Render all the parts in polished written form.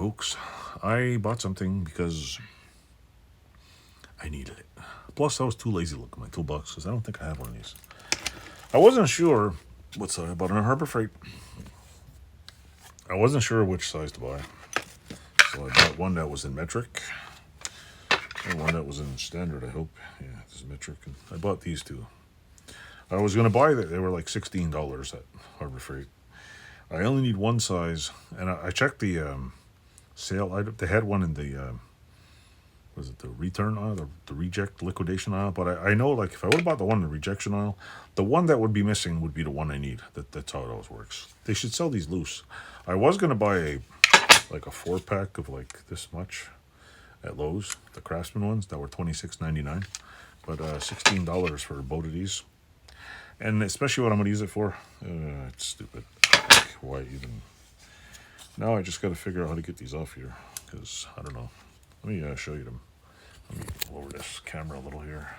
folks. I bought something because I needed it. Plus, I was too lazy to look at my toolbox because I don't think I have one of these. I wasn't sure what size I bought on Harbor Freight. I wasn't sure which size to buy. So I bought one that was in metric and one that was in standard, I hope. Yeah, this is metric. And I bought these two. I was going to buy that. They were like $16 at Harbor Freight. I only need one size. And I checked the sale item. They had one in the, was it the return aisle, the reject liquidation aisle? But I know, like, if I would have bought the one in the rejection aisle, the one that would be missing would be the one I need. That's how it always works. They should sell these loose. I was going to buy a 4-pack of like this much at Lowe's, the Craftsman ones that were $26.99, but $16 for both of these. And especially what I'm going to use it for, it's stupid. Like, why even? Now I just got to figure out how to get these off here, because I don't know. Let me show you them. Let me lower this camera a little here.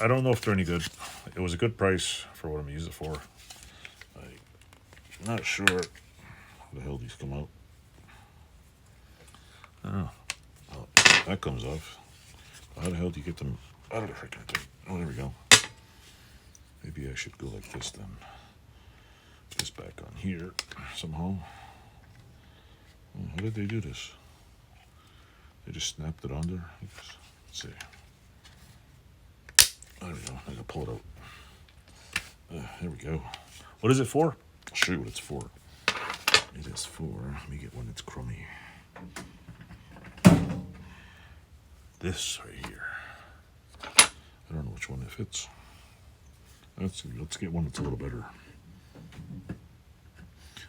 I don't know if they're any good. It was a good price for what I'm going to use it for. I'm not sure how the hell these come out. Oh, that comes off. How the hell do you get them out of the freaking thing? Oh, there we go. Maybe I should go like this then. Put this back on here somehow. Oh, how did they do this? They just snapped it on there. Let's see. There we go. I gotta pull it out. There we go. What is it for? I'll show you what it's for. It is for, let me get one that's crummy. This right here. I don't know which one it fits. Let's get one that's a little better.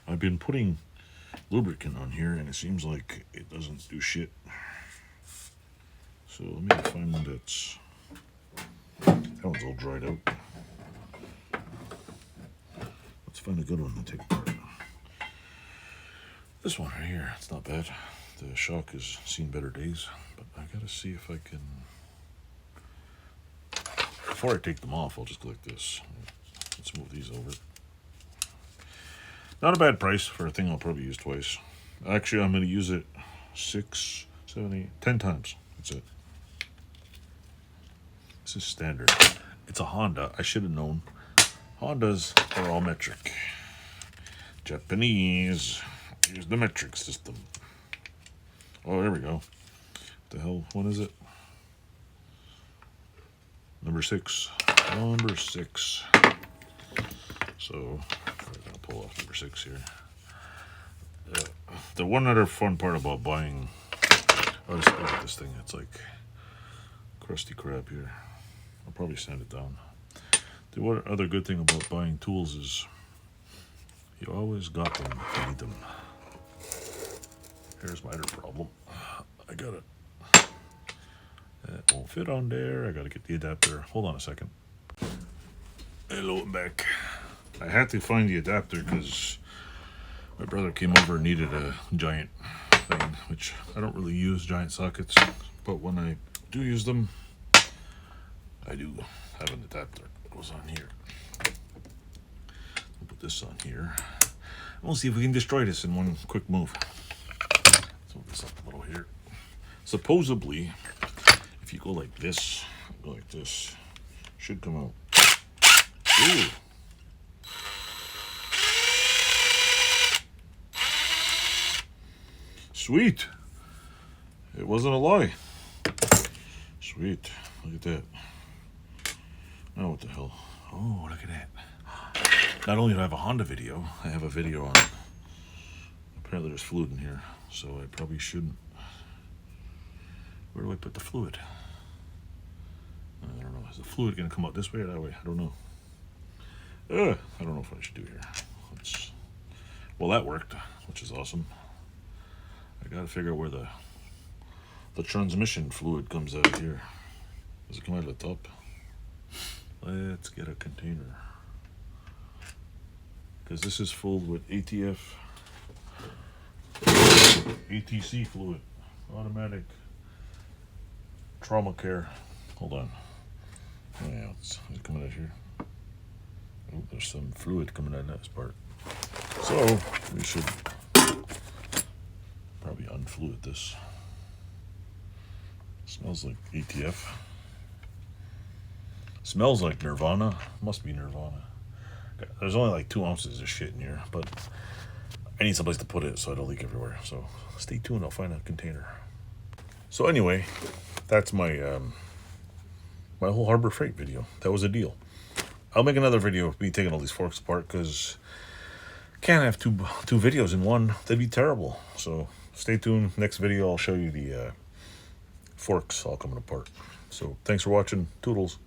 I've been putting lubricant on here and it seems like it doesn't do shit. So let me find one that's, that one's all dried out. Let's find a good one to take apart. This one right here, it's not bad. The shock has seen better days, but I gotta see if I can. Before I take them off, I'll just go like this. Let's move these over. Not a bad price for a thing I'll probably use twice. Actually, I'm going to use it 6, 7, 8, 10 times. That's it. This is standard. It's a Honda. I should have known. Hondas are all metric. Japanese. Here's the metric system. Oh, there we go. What the hell? What is it? Number 6. Number 6. So, we're going to pull off number 6 here. The one other fun part about buying... Oh, just look at this thing. It's like crusty crap here. I'll probably sand it down. The one other good thing about buying tools is you always got them if you need them. Here's my other problem. I got it. That won't fit on there. I gotta get the adapter. Hold on a second. Hello, I'm back. I had to find the adapter because my brother came over and needed a giant thing, which I don't really use giant sockets, but when I do use them, I do have an adapter that goes on here. We'll put this on here. We'll see if we can destroy this in one quick move. Let's move this up a little here. Supposedly, if you go like this, should come out. Ooh. Sweet. It wasn't a lie. Sweet. Look at that. Oh, what the hell? Oh, look at that. Not only do I have a Honda video, I have a video on... Apparently there's fluid in here, so I probably shouldn't... Where do I put the fluid? I don't know. Is the fluid going to come out this way or that way? I don't know. I don't know what I should do here. Well, that worked, which is awesome. I got to figure out where the transmission fluid comes out of here. Does it come out of the top? Let's get a container. Because this is filled with ATC fluid. Automatic trauma care. Hold on. Oh yeah, it's coming out here. Oh, there's some fluid coming out of this part. So we should run fluid. This smells like ATF. Smells like Nirvana. Must be Nirvana. There's only like 2 ounces of shit in here, but I need someplace to put it so I don't leak everywhere. So stay tuned. I'll find a container. So anyway, that's my my whole Harbor Freight video. That was a deal. I'll make another video of me taking all these forks apart, because can't have two videos in one. That'd be terrible. So stay tuned. Next video, I'll show you the forks all coming apart. So thanks for watching. Toodles.